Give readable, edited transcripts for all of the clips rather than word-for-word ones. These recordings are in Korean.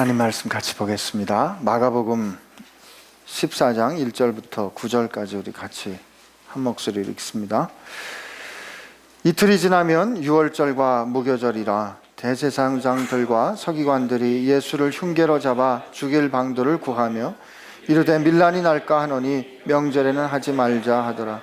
하나님 말씀 같이 보겠습니다. 마가복음 14장 1절부터 9절까지 우리 같이 한 목소리로 읽습니다. 이틀이 지나면 유월절과 무교절이라 대제사장들과 서기관들이 예수를 흉계로 잡아 죽일 방도를 구하며 이르되 밀란이 날까 하노니 명절에는 하지 말자 하더라.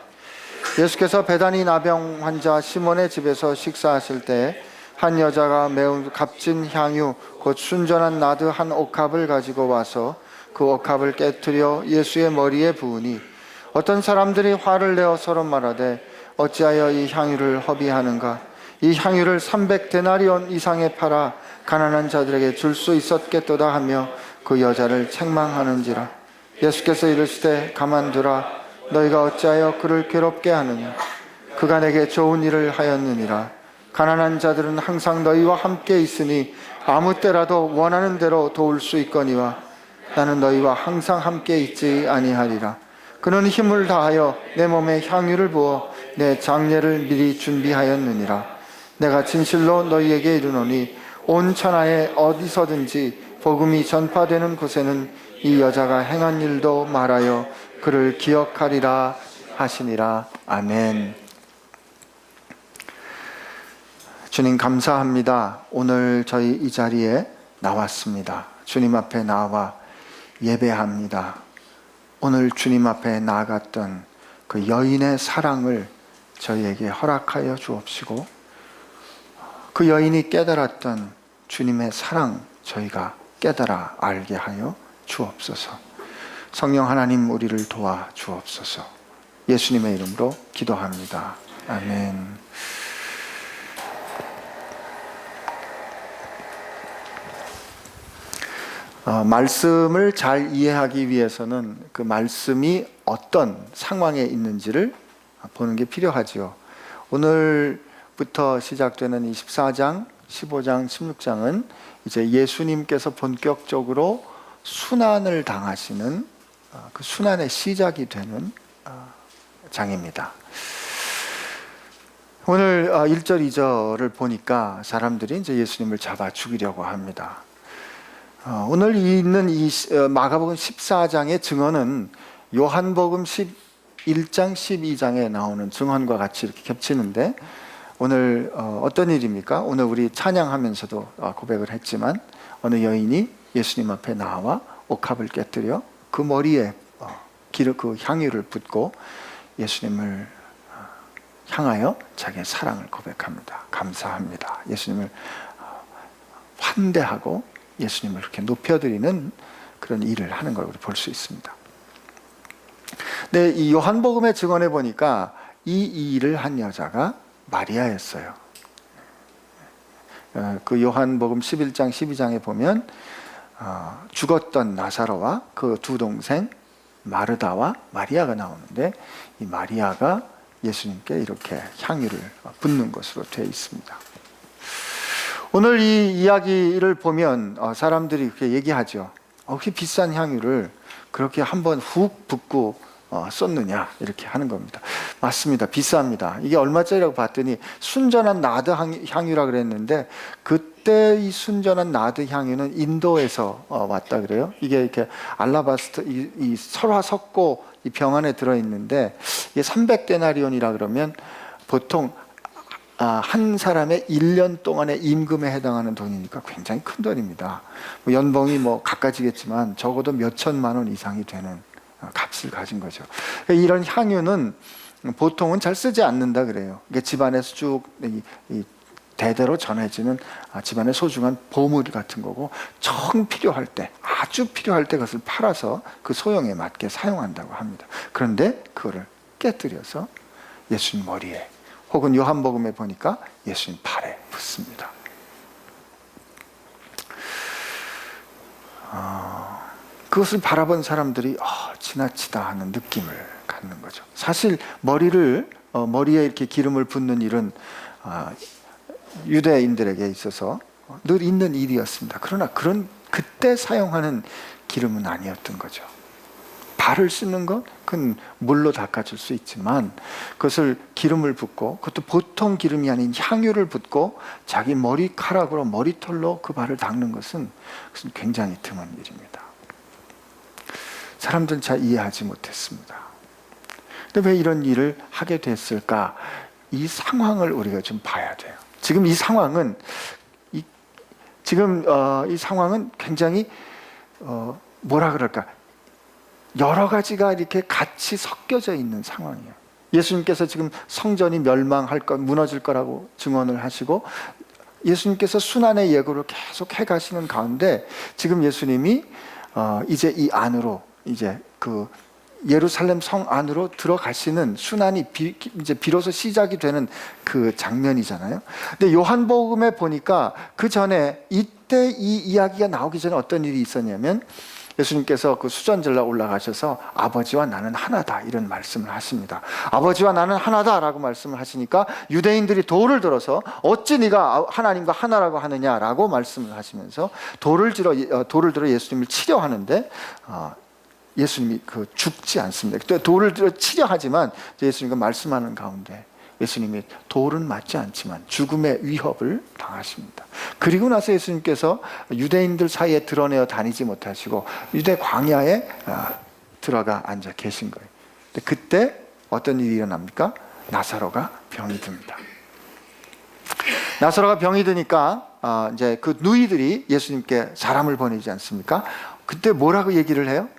예수께서 베다니 나병 환자 시몬의 집에서 식사하실 때에 한 여자가 매우 값진 향유 곧 순전한 나드 한 옥합을 가지고 와서 그 옥합을 깨뜨려 예수의 머리에 부으니 어떤 사람들이 화를 내어 서로 말하되 어찌하여 이 향유를 허비하는가? 이 향유를 300데나리온 이상에 팔아 가난한 자들에게 줄 수 있었겠도다 하며 그 여자를 책망하는지라. 예수께서 이르시되 가만두라. 너희가 어찌하여 그를 괴롭게 하느냐? 그가 내게 좋은 일을 하였느니라. 가난한 자들은 항상 너희와 함께 있으니 아무 때라도 원하는 대로 도울 수 있거니와 나는 너희와 항상 함께 있지 아니하리라. 그는 힘을 다하여 내 몸에 향유를 부어 내 장례를 미리 준비하였느니라. 내가 진실로 너희에게 이르노니 온 천하에 어디서든지 복음이 전파되는 곳에는 이 여자가 행한 일도 말하여 그를 기억하리라 하시니라. 아멘. 주님 감사합니다. 오늘 저희 이 자리에 나왔습니다. 주님 앞에 나와 예배합니다. 오늘 주님 앞에 나아갔던 그 여인의 사랑을 저희에게 허락하여 주옵시고 그 여인이 깨달았던 주님의 사랑 저희가 깨달아 알게 하여 주옵소서. 성령 하나님 우리를 도와 주옵소서. 예수님의 이름으로 기도합니다. 아멘. 말씀을 잘 이해하기 위해서는 그 말씀이 어떤 상황에 있는지를 보는 게 필요하지요. 오늘부터 시작되는 24장, 15장, 16장은 이제 예수님께서 본격적으로 순환을 당하시는 그 순환의 시작이 되는 장입니다. 오늘 1절, 2절을 보니까 사람들이 이제 예수님을 잡아 죽이려고 합니다. 오늘 있는 이 마가복음 14장의 증언은 요한복음 11장, 12장에 나오는 증언과 같이 이렇게 겹치는데 오늘 어떤 일입니까? 오늘 우리 찬양하면서도 고백을 했지만 어느 여인이 예수님 앞에 나와 옥합을 깨뜨려 그 머리에 그 향유를 붓고 예수님을 향하여 자기의 사랑을 고백합니다. 감사합니다. 예수님을 환대하고 예수님을 이렇게 높여드리는 그런 일을 하는 걸 우리 볼 수 있습니다. 네, 이 요한복음의 증언에 보니까 이 일을 한 여자가 마리아였어요. 그 요한복음 11장, 12장에 보면 죽었던 나사로와 그 두 동생 마르다와 마리아가 나오는데 이 마리아가 예수님께 이렇게 향유를 붓는 것으로 되어 있습니다. 오늘 이 이야기를 보면 사람들이 그렇게 얘기하죠. 그렇게 비싼 향유를 그렇게 한번 훅 붓고 썼느냐 이렇게 하는 겁니다. 맞습니다. 비쌉니다. 이게 얼마짜리라고 봤더니 순전한 나드 향유라 그랬는데 그때 이 순전한 나드 향유는 인도에서 왔다 그래요. 이게 이렇게 알라바스터 이 설화 섞고 이 병 안에 들어있는데 이게 300데나리온이라 그러면 보통 한 사람의 1년 동안의 임금에 해당하는 돈이니까 굉장히 큰 돈입니다. 연봉이 갖가지겠지만 적어도 몇 천만 원 이상이 되는 값을 가진 거죠. 이런 향유는 보통은 잘 쓰지 않는다 그래요. 집안에서 쭉 대대로 전해지는 집안의 소중한 보물 같은 거고 정 필요할 때, 아주 필요할 때 그것을 팔아서 그 소용에 맞게 사용한다고 합니다. 그런데 그거를 깨뜨려서 예수님 머리에 혹은 요한복음에 보니까 예수님 팔에 붓습니다. 그것을 바라본 사람들이 지나치다 하는 느낌을 갖는 거죠. 사실 머리에 이렇게 기름을 붓는 일은 유대인들에게 있어서 늘 있는 일이었습니다. 그러나 그때 사용하는 기름은 아니었던 거죠. 발을 씻는 것, 그건 물로 닦아줄 수 있지만 그것을 기름을 붓고, 그것도 보통 기름이 아닌 향유를 붓고 자기 머리카락으로, 머리털로 그 발을 닦는 것은 굉장히 드문 일입니다. 사람들은 잘 이해하지 못했습니다. 근데 왜 이런 일을 하게 됐을까? 이 상황을 우리가 좀 봐야 돼요. 지금 이 상황은 이 상황은 굉장히 뭐라 그럴까? 여러 가지가 이렇게 같이 섞여져 있는 상황이에요. 예수님께서 지금 성전이 무너질 거라고 증언을 하시고, 예수님께서 순환의 예고를 계속 해가시는 가운데 지금 예수님이 이제 이 안으로, 이제 그 예루살렘 성 안으로 들어가시는 순환이 이제 비로소 시작이 되는 그 장면이잖아요. 근데 요한복음에 보니까 그 전에, 이때 이 이야기가 나오기 전에 어떤 일이 있었냐면, 예수님께서 그 수전절로 올라가셔서 아버지와 나는 하나다, 이런 말씀을 하십니다. 아버지와 나는 하나다라고 말씀을 하시니까 유대인들이 돌을 들어서 어찌 네가 하나님과 하나라고 하느냐라고 말씀을 하시면서 돌을 들어 예수님을 치려 하는데 예수님이 죽지 않습니다. 돌을 들어 치려 하지만 예수님과 말씀하는 가운데 예수님이 돌은 맞지 않지만 죽음의 위협을 당하십니다. 그리고 나서 예수님께서 유대인들 사이에 드러내어 다니지 못하시고 유대 광야에 들어가 앉아 계신 거예요. 근데 그때 어떤 일이 일어납니까? 나사로가 병이 듭니다. 나사로가 병이 드니까 이제 그 누이들이 예수님께 사람을 보내지 않습니까? 그때 뭐라고 얘기를 해요?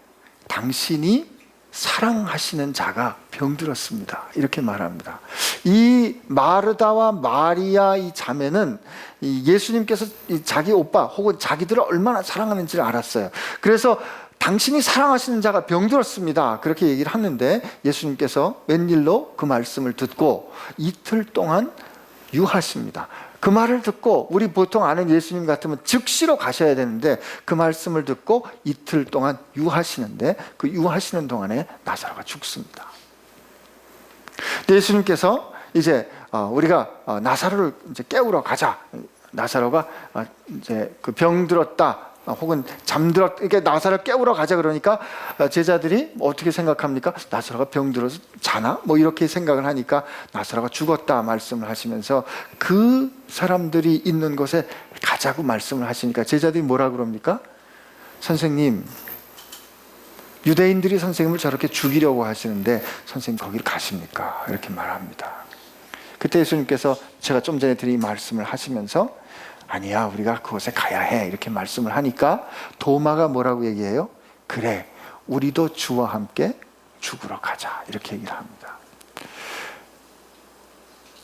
당신이 사랑하시는 자가 병들었습니다, 이렇게 말합니다. 이 마르다와 마리아 이 자매는 예수님께서 자기 오빠 혹은 자기들을 얼마나 사랑하는지를 알았어요. 그래서 당신이 사랑하시는 자가 병들었습니다, 그렇게 얘기를 하는데 예수님께서 웬일로 그 말씀을 듣고 이틀 동안 유하십니다. 그 말을 듣고, 우리 보통 아는 예수님 같으면 즉시로 가셔야 되는데 그 말씀을 듣고 이틀 동안 유하시는데, 그 유하시는 동안에 나사로가 죽습니다. 예수님께서 이제 우리가 나사로를 이제 깨우러 가자. 나사로가 이제 그 병들었다 혹은 잠들었다, 이렇게 나사로를 깨우러 가자 그러니까 제자들이 어떻게 생각합니까? 나사로가 병들어서 자나? 뭐 이렇게 생각을 하니까 나사로가 죽었다 말씀을 하시면서 그 사람들이 있는 곳에 가자고 말씀을 하시니까 제자들이 뭐라 그럽니까? 선생님, 유대인들이 선생님을 저렇게 죽이려고 하시는데 선생님 거기를 가십니까? 이렇게 말합니다. 그때 예수님께서 제가 좀 전에 드린 말씀을 하시면서 아니야, 우리가 그곳에 가야 해, 이렇게 말씀을 하니까 도마가 뭐라고 얘기해요? 그래, 우리도 주와 함께 죽으러 가자, 이렇게 얘기를 합니다.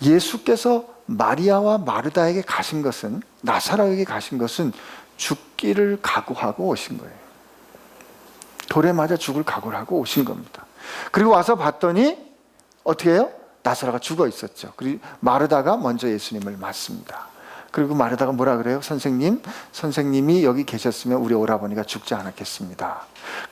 예수께서 마리아와 마르다에게 가신 것은, 나사로에게 가신 것은 죽기를 각오하고 오신 거예요. 돌에 맞아 죽을 각오를 하고 오신 겁니다. 그리고 와서 봤더니 어떻게 해요? 나사로가 죽어 있었죠. 그리고 마르다가 먼저 예수님을 맞습니다. 그리고 마르다가 뭐라 그래요? 선생님이 여기 계셨으면 우리 오라버니가 죽지 않았겠습니다.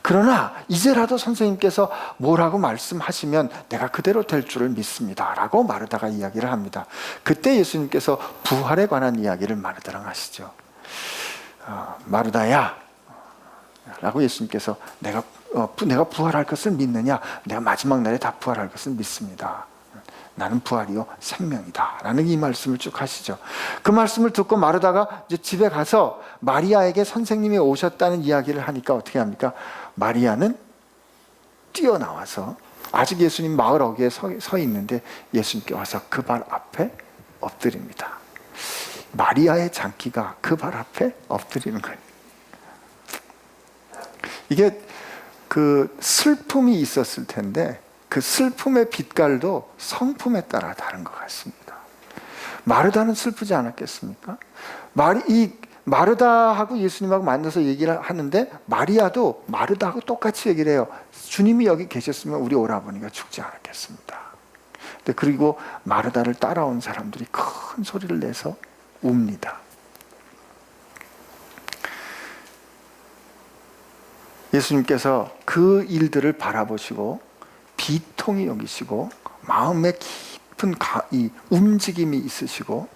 그러나 이제라도 선생님께서 뭐라고 말씀하시면 내가 그대로 될 줄을 믿습니다, 라고 마르다가 이야기를 합니다. 그때 예수님께서 부활에 관한 이야기를 마르다랑 하시죠. 마르다야, 라고 예수님께서 내가 부활할 것을 믿느냐? 내가 마지막 날에 다 부활할 것을 믿습니다. 나는 부활이요 생명이다, 라는 이 말씀을 쭉 하시죠. 그 말씀을 듣고 마르다가 이제 집에 가서 마리아에게 선생님이 오셨다는 이야기를 하니까 어떻게 합니까? 마리아는 뛰어나와서 아직 예수님 마을 어귀에 서 있는데 예수님께 와서 그 발 앞에 엎드립니다. 마리아의 장기가 그 발 앞에 엎드리는 거예요. 이게 그 슬픔이 있었을 텐데 그 슬픔의 빛깔도 성품에 따라 다른 것 같습니다. 마르다는 슬프지 않았겠습니까? 마르다하고 예수님하고 만나서 얘기를 하는데 마리아도 마르다하고 똑같이 얘기를 해요. 주님이 여기 계셨으면 우리 오라버니가 죽지 않았겠습니다. 근데 그리고 마르다를 따라온 사람들이 큰 소리를 내서 웁니다. 예수님께서 그 일들을 바라보시고 비통이 여기시고 마음에 깊은 이 움직임이 있으시고,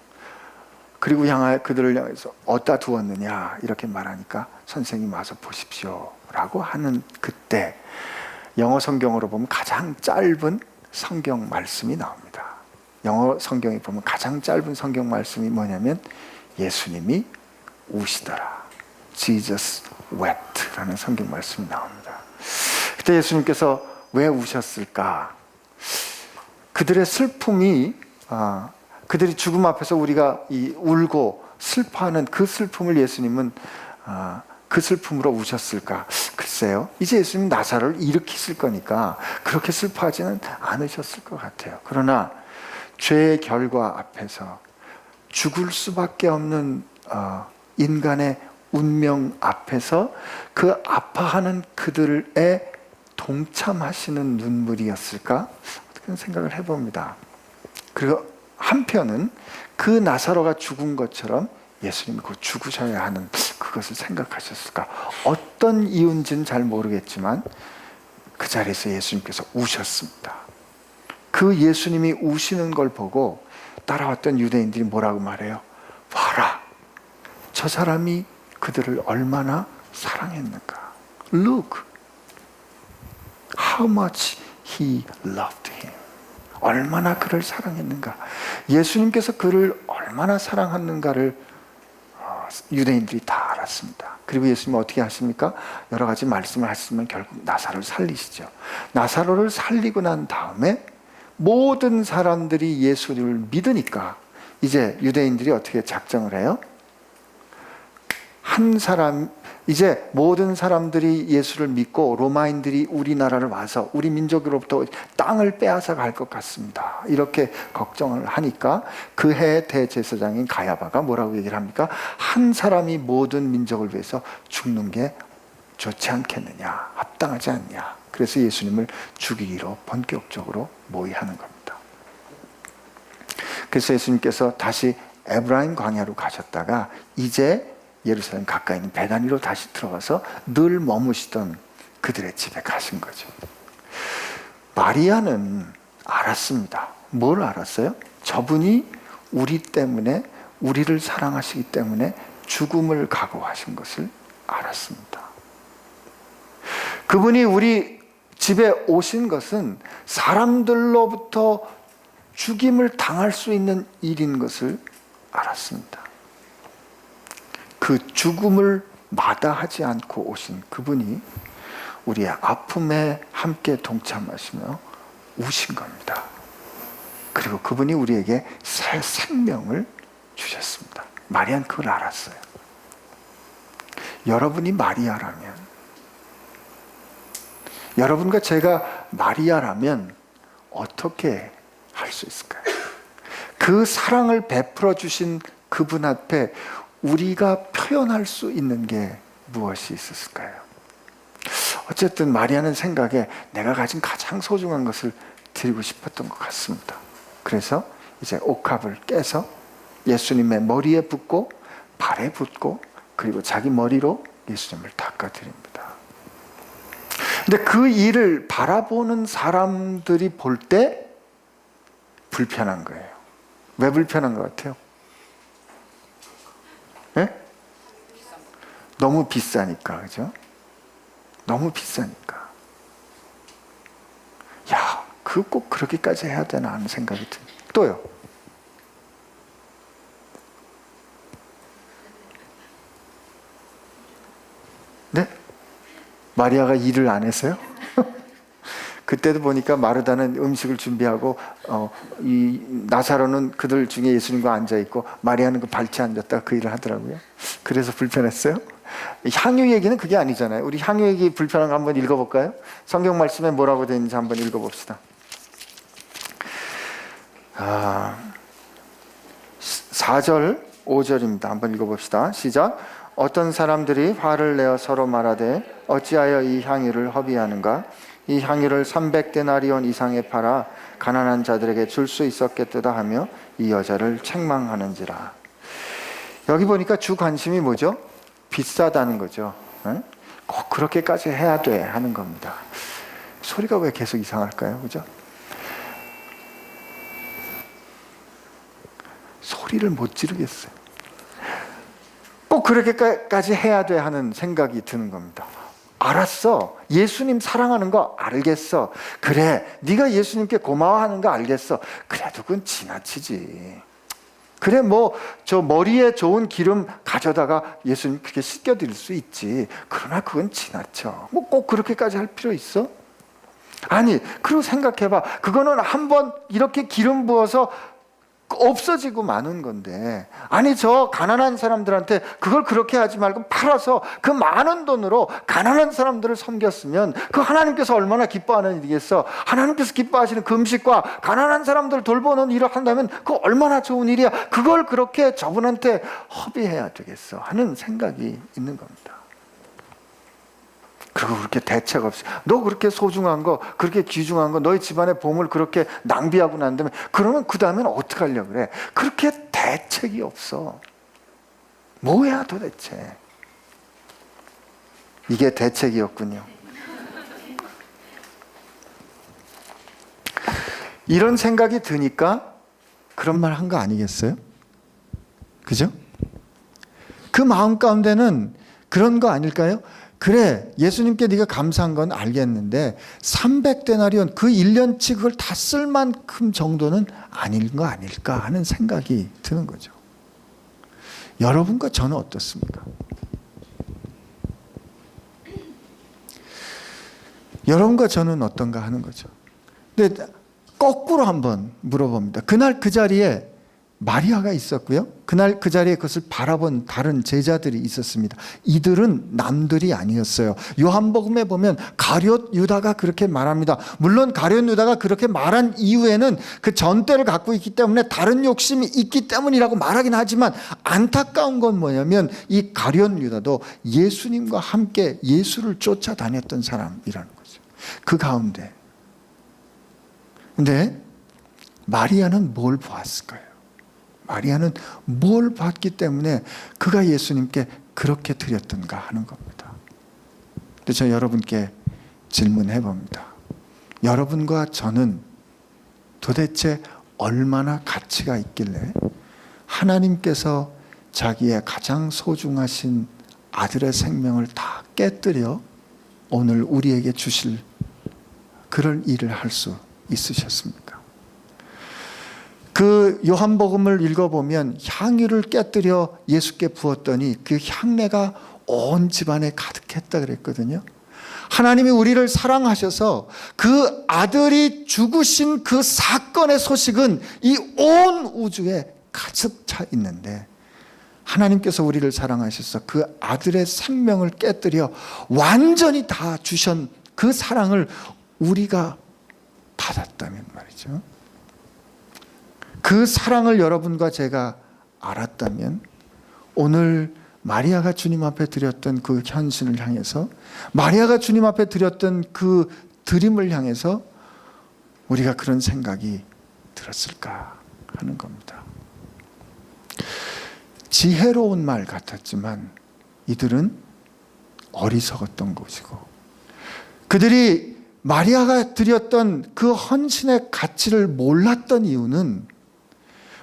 그리고 그들을 향해서 어디다 두었느냐 이렇게 말하니까 선생님 와서 보십시오 라고 하는 그때 영어 성경으로 보면 가장 짧은 성경 말씀이 나옵니다. 영어 성경에 보면 가장 짧은 성경 말씀이 뭐냐면 예수님이 우시더라. Jesus wept라는 성경 말씀이 나옵니다. 그때 예수님께서 왜 우셨을까? 그들의 슬픔이 그들이 죽음 앞에서 우리가 울고 슬퍼하는 그 슬픔을 예수님은 그 슬픔으로 우셨을까? 글쎄요. 이제 예수님 나사로를 일으키실 거니까 그렇게 슬퍼하지는 않으셨을 것 같아요. 그러나 죄의 결과 앞에서 죽을 수밖에 없는 인간의 운명 앞에서 그 아파하는 그들의 동참하시는 눈물이었을까? 그런 생각을 해봅니다. 그리고 한편은 그 나사로가 죽은 것처럼 예수님이 곧 죽으셔야 하는 그것을 생각하셨을까? 어떤 이유인지는 잘 모르겠지만 그 자리에서 예수님께서 우셨습니다. 그 예수님이 우시는 걸 보고 따라왔던 유대인들이 뭐라고 말해요? 봐라, 저 사람이 그들을 얼마나 사랑했는가. Look, how much he loved him. 얼마나 그를 사랑했는가. 예수님께서 그를 얼마나 사랑했는가를 유대인들이 다 알았습니다. 그리고 예수님이 어떻게 하십니까? 여러 가지 말씀을 하시면 결국 나사로를 살리시죠. 나사로를 살리고 난 다음에 모든 사람들이 예수를 믿으니까 이제 유대인들이 어떻게 작정을 해요? 이제 모든 사람들이 예수를 믿고 로마인들이 우리나라를 와서 우리 민족으로부터 땅을 빼앗아 갈 것 같습니다. 이렇게 걱정을 하니까 그 해 대제사장인 가야바가 뭐라고 얘기를 합니까? 한 사람이 모든 민족을 위해서 죽는 게 좋지 않겠느냐, 합당하지 않냐. 그래서 예수님을 죽이기로 본격적으로 모의하는 겁니다. 그래서 예수님께서 다시 에브라임 광야로 가셨다가 이제 예루살렘 가까이 있는 베다니로 다시 들어가서 늘 머무시던 그들의 집에 가신 거죠. 마리아는 알았습니다. 뭘 알았어요? 저분이 우리 때문에, 우리를 사랑하시기 때문에 죽음을 각오하신 것을 알았습니다. 그분이 우리 집에 오신 것은 사람들로부터 죽임을 당할 수 있는 일인 것을 알았습니다. 그 죽음을 마다하지 않고 오신 그분이 우리의 아픔에 함께 동참하시며 우신 겁니다. 그리고 그분이 우리에게 새 생명을 주셨습니다. 마리아는 그걸 알았어요. 여러분이 마리아라면, 여러분과 제가 마리아라면 어떻게 할 수 있을까요? 그 사랑을 베풀어 주신 그분 앞에 우리가 표현할 수 있는 게 무엇이 있었을까요? 어쨌든 마리아는 생각에 내가 가진 가장 소중한 것을 드리고 싶었던 것 같습니다. 그래서 이제 옥합을 깨서 예수님의 머리에 붓고 발에 붓고 그리고 자기 머리로 예수님을 닦아드립니다. 근데 그 일을 바라보는 사람들이 볼 때 불편한 거예요. 왜 불편한 것 같아요? 네? 너무 비싸니까, 그죠? 너무 비싸니까. 야, 그 꼭 그렇게까지 해야 되나 하는 생각이 듭니다. 또요. 네? 마리아가 일을 안 했어요? 그때도 보니까 마르다는 음식을 준비하고 이 나사로는 그들 중에 예수님과 앉아있고 마리아는 그 발치에 앉았다가 그 일을 하더라고요. 그래서 불편했어요? 향유 얘기는 그게 아니잖아요. 우리 향유 얘기 불편한 거 한번 읽어볼까요? 성경 말씀에 뭐라고 되어 있는지 한번 읽어봅시다. 4절 5절입니다. 한번 읽어봅시다. 시작. 어떤 사람들이 화를 내어 서로 말하되 어찌하여 이 향유를 허비하는가? 이 향유를 300데나리온 이상에 팔아 가난한 자들에게 줄 수 있었겠다 하며 이 여자를 책망하는지라. 여기 보니까 주 관심이 뭐죠? 비싸다는 거죠. 꼭 그렇게까지 해야 돼 하는 겁니다. 소리가 왜 계속 이상할까요? 그죠? 소리를 못 지르겠어요. 꼭 그렇게까지 해야 돼 하는 생각이 드는 겁니다. 알았어. 예수님 사랑하는 거 알겠어. 그래, 네가 예수님께 고마워하는 거 알겠어. 그래도 그건 지나치지. 그래, 뭐 저 머리에 좋은 기름 가져다가 예수님 그렇게 씻겨드릴 수 있지. 그러나 그건 지나쳐. 뭐 꼭 그렇게까지 할 필요 있어? 아니, 그리고 생각해봐. 그거는 한번 이렇게 기름 부어서 없어지고 마는 건데, 아니 저 가난한 사람들한테 그걸 그렇게 하지 말고 팔아서 그 많은 돈으로 가난한 사람들을 섬겼으면 그 하나님께서 얼마나 기뻐하는 일이겠어. 하나님께서 기뻐하시는 그 음식과 가난한 사람들 돌보는 일을 한다면 그 얼마나 좋은 일이야. 그걸 그렇게 저분한테 허비해야 되겠어 하는 생각이 있는 겁니다. 그리고 그렇게 대책 없이 너 그렇게 소중한 거, 그렇게 귀중한 거, 너희 집안의 보물 그렇게 낭비하고 난 다음에 그러면 그 다음엔 어떻게 하려고 그래? 그렇게 대책이 없어. 뭐야 도대체? 이게 대책이었군요. 이런 생각이 드니까 그런 말 한 거 아니겠어요? 그죠? 그 마음 가운데는 그런 거 아닐까요? 그래, 예수님께 네가 감사한 건 알겠는데 300데나리온 그 1년치 그걸 다 쓸 만큼 정도는 아닌 거 아닐까 하는 생각이 드는 거죠. 여러분과 저는 어떻습니까? 여러분과 저는 어떤가 하는 거죠. 근데 거꾸로 한번 물어봅니다. 그날 그 자리에 마리아가 있었고요. 그날 그 자리에 그것을 바라본 다른 제자들이 있었습니다. 이들은 남들이 아니었어요. 요한복음에 보면 가룟 유다가 그렇게 말합니다. 물론 가룟 유다가 그렇게 말한 이유에는 그 전대를 갖고 있기 때문에 다른 욕심이 있기 때문이라고 말하긴 하지만, 안타까운 건 뭐냐면 이 가룟 유다도 예수님과 함께 예수를 쫓아다녔던 사람이라는 거죠. 그 가운데. 근데 마리아는 뭘 보았을까요? 마리아는 뭘 봤기 때문에 그가 예수님께 그렇게 드렸던가 하는 겁니다. 근데 저 여러분께 질문해 봅니다. 여러분과 저는 도대체 얼마나 가치가 있길래 하나님께서 자기의 가장 소중하신 아들의 생명을 다 깨뜨려 오늘 우리에게 주실 그런 일을 할 수 있으셨습니까? 그 요한복음을 읽어보면 향유를 깨뜨려 예수께 부었더니 그 향내가 온 집안에 가득했다 그랬거든요. 하나님이 우리를 사랑하셔서 그 아들이 죽으신 그 사건의 소식은 이 온 우주에 가득 차 있는데, 하나님께서 우리를 사랑하셔서 그 아들의 생명을 깨뜨려 완전히 다 주신 그 사랑을 우리가 받았다면 말이죠. 그 사랑을 여러분과 제가 알았다면 오늘 마리아가 주님 앞에 드렸던 그 헌신을 향해서, 마리아가 주님 앞에 드렸던 그 드림을 향해서 우리가 그런 생각이 들었을까 하는 겁니다. 지혜로운 말 같았지만 이들은 어리석었던 것이고, 그들이 마리아가 드렸던 그 헌신의 가치를 몰랐던 이유는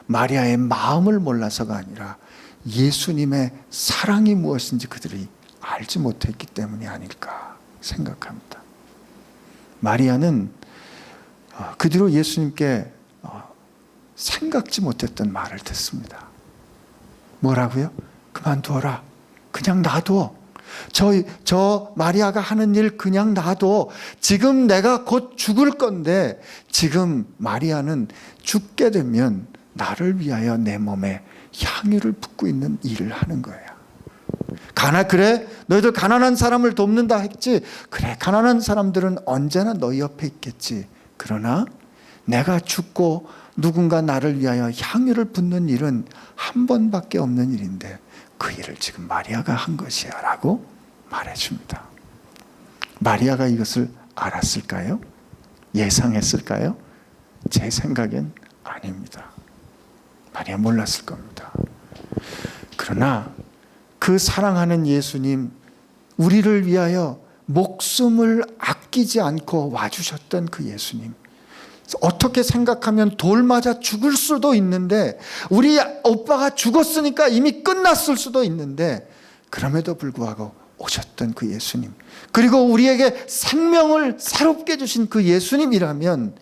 마리아의 마음을 몰라서가 아니라 예수님의 사랑이 무엇인지 그들이 알지 못했기 때문이 아닐까 생각합니다. 마리아는 그 뒤로 예수님께 생각지 못했던 말을 듣습니다. 뭐라고요? 그만두어라. 그냥 놔둬. 저 마리아가 하는 일 그냥 놔둬. 지금 내가 곧 죽을 건데 지금 마리아는 죽게 되면 나를 위하여 내 몸에 향유를 붓고 있는 일을 하는 거야. 그래? 너희들 가난한 사람을 돕는다 했지? 그래, 가난한 사람들은 언제나 너희 옆에 있겠지. 그러나 내가 죽고 누군가 나를 위하여 향유를 붓는 일은 한 번밖에 없는 일인데 그 일을 지금 마리아가 한 것이야 라고 말해줍니다. 마리아가 이것을 알았을까요? 예상했을까요? 제 생각엔 아닙니다. 마리아 몰랐을 겁니다. 그러나 그 사랑하는 예수님, 우리를 위하여 목숨을 아끼지 않고 와주셨던 그 예수님, 어떻게 생각하면 돌 맞아 죽을 수도 있는데, 우리 오빠가 죽었으니까 이미 끝났을 수도 있는데, 그럼에도 불구하고 오셨던 그 예수님, 그리고 우리에게 생명을 새롭게 주신 그 예수님이라면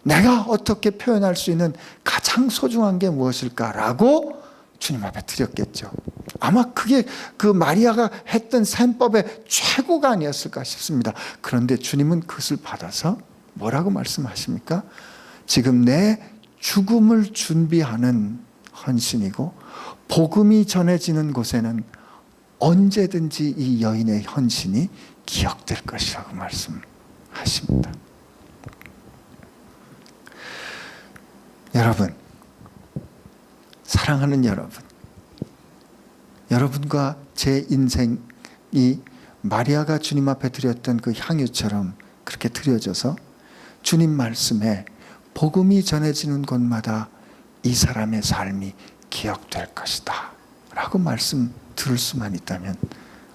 내가 어떻게 표현할 수 있는 가장 소중한 게 무엇일까라고 주님 앞에 드렸겠죠. 아마 그게 그 마리아가 했던 셈법의 최고가 아니었을까 싶습니다. 그런데 주님은 그것을 받아서 뭐라고 말씀하십니까? 지금 내 죽음을 준비하는 헌신이고 복음이 전해지는 곳에는 언제든지 이 여인의 헌신이 기억될 것이라고 말씀하십니다. 여러분, 사랑하는 여러분과 제 인생이 마리아가 주님 앞에 드렸던 그 향유처럼 그렇게 드려져서 주님 말씀에 복음이 전해지는 곳마다 이 사람의 삶이 기억될 것이다 라고 말씀 들을 수만 있다면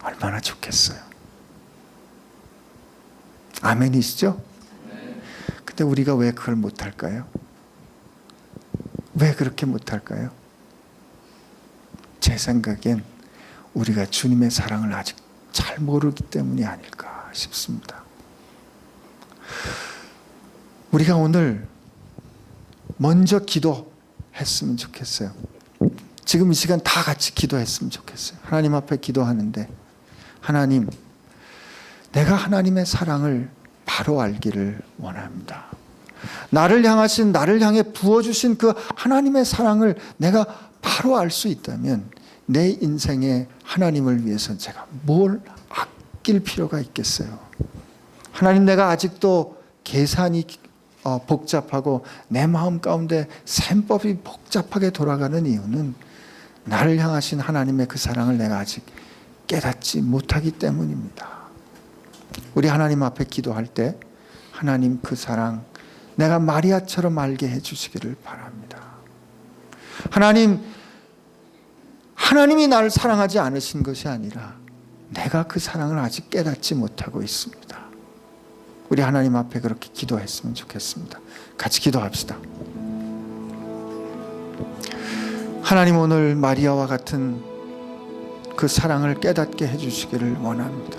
얼마나 좋겠어요. 아멘이시죠? 근데 우리가 왜 그걸 못할까요? 왜 그렇게 못할까요? 제 생각엔 우리가 주님의 사랑을 아직 잘 모르기 때문이 아닐까 싶습니다. 우리가 오늘 먼저 기도했으면 좋겠어요. 지금 이 시간 다 같이 기도했으면 좋겠어요. 하나님 앞에 기도하는데, 하나님, 내가 하나님의 사랑을 바로 알기를 원합니다. 나를 향해 부어주신 그 하나님의 사랑을 내가 바로 알 수 있다면 내 인생에 하나님을 위해서 제가 뭘 아낄 필요가 있겠어요? 하나님, 내가 아직도 계산이 복잡하고 내 마음 가운데 셈법이 복잡하게 돌아가는 이유는 나를 향하신 하나님의 그 사랑을 내가 아직 깨닫지 못하기 때문입니다. 우리 하나님 앞에 기도할 때 하나님 그 사랑 내가 마리아처럼 알게 해주시기를 바랍니다. 하나님이 나를 사랑하지 않으신 것이 아니라 내가 그 사랑을 아직 깨닫지 못하고 있습니다. 우리 하나님 앞에 그렇게 기도했으면 좋겠습니다. 같이 기도합시다. 하나님, 오늘 마리아와 같은 그 사랑을 깨닫게 해주시기를 원합니다.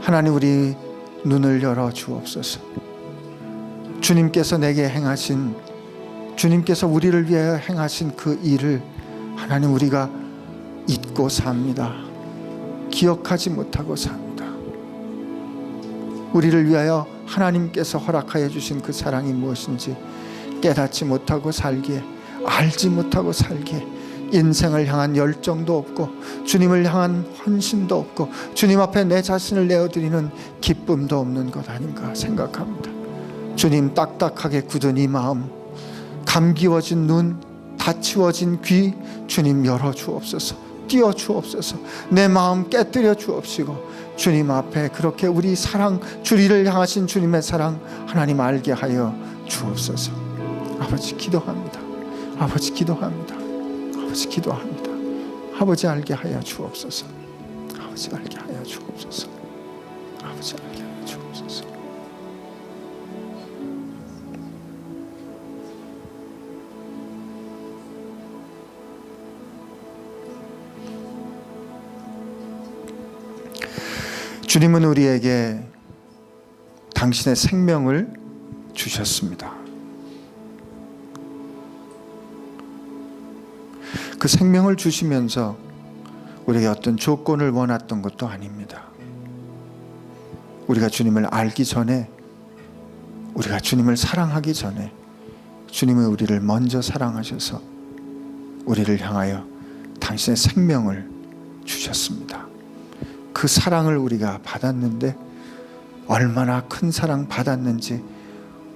하나님, 우리 눈을 열어 주옵소서. 주님께서 주님께서 우리를 위하여 행하신 그 일을 하나님, 우리가 잊고 삽니다. 기억하지 못하고 삽니다. 우리를 위하여 하나님께서 허락하여 주신 그 사랑이 무엇인지 깨닫지 못하고 살기에, 알지 못하고 살기에 인생을 향한 열정도 없고 주님을 향한 헌신도 없고 주님 앞에 내 자신을 내어드리는 기쁨도 없는 것 아닌가 생각합니다. 주님, 딱딱하게 굳은 이 마음, 감기워진 눈, 다치워진 귀, 주님 열어주옵소서. 띄워주옵소서. 내 마음 깨뜨려 주옵시고 주님 앞에 그렇게 우리 사랑, 주리를 향하신 주님의 사랑 하나님 알게 하여 주옵소서. 아버지 기도합니다. 아버지 기도합니다. 아버지 기도합니다. 아버지 알게 하여 주옵소서. 아버지 알게 하여 주옵소서. 아버지 알게 하여 주옵소서. 주님은 우리에게 당신의 생명을 주셨습니다. 그 생명을 주시면서 우리에게 어떤 조건을 원했던 것도 아닙니다. 우리가 주님을 알기 전에, 우리가 주님을 사랑하기 전에 주님은 우리를 먼저 사랑하셔서 우리를 향하여 당신의 생명을 주셨습니다. 그 사랑을 우리가 받았는데 얼마나 큰 사랑 받았는지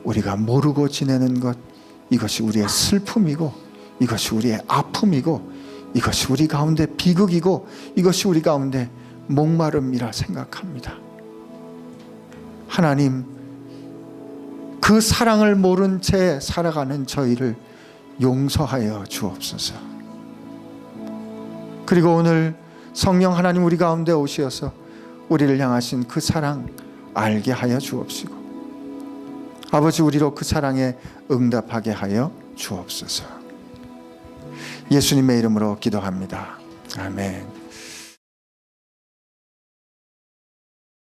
우리가 모르고 지내는 것, 이것이 우리의 슬픔이고 이것이 우리의 아픔이고 이것이 우리 가운데 비극이고 이것이 우리 가운데 목마름이라 생각합니다. 하나님, 그 사랑을 모른 채 살아가는 저희를 용서하여 주옵소서. 그리고 오늘 성령 하나님 우리 가운데 오시어서 우리를 향하신 그 사랑 알게 하여 주옵시고 아버지, 우리로 그 사랑에 응답하게 하여 주옵소서. 예수님의 이름으로 기도합니다. 아멘.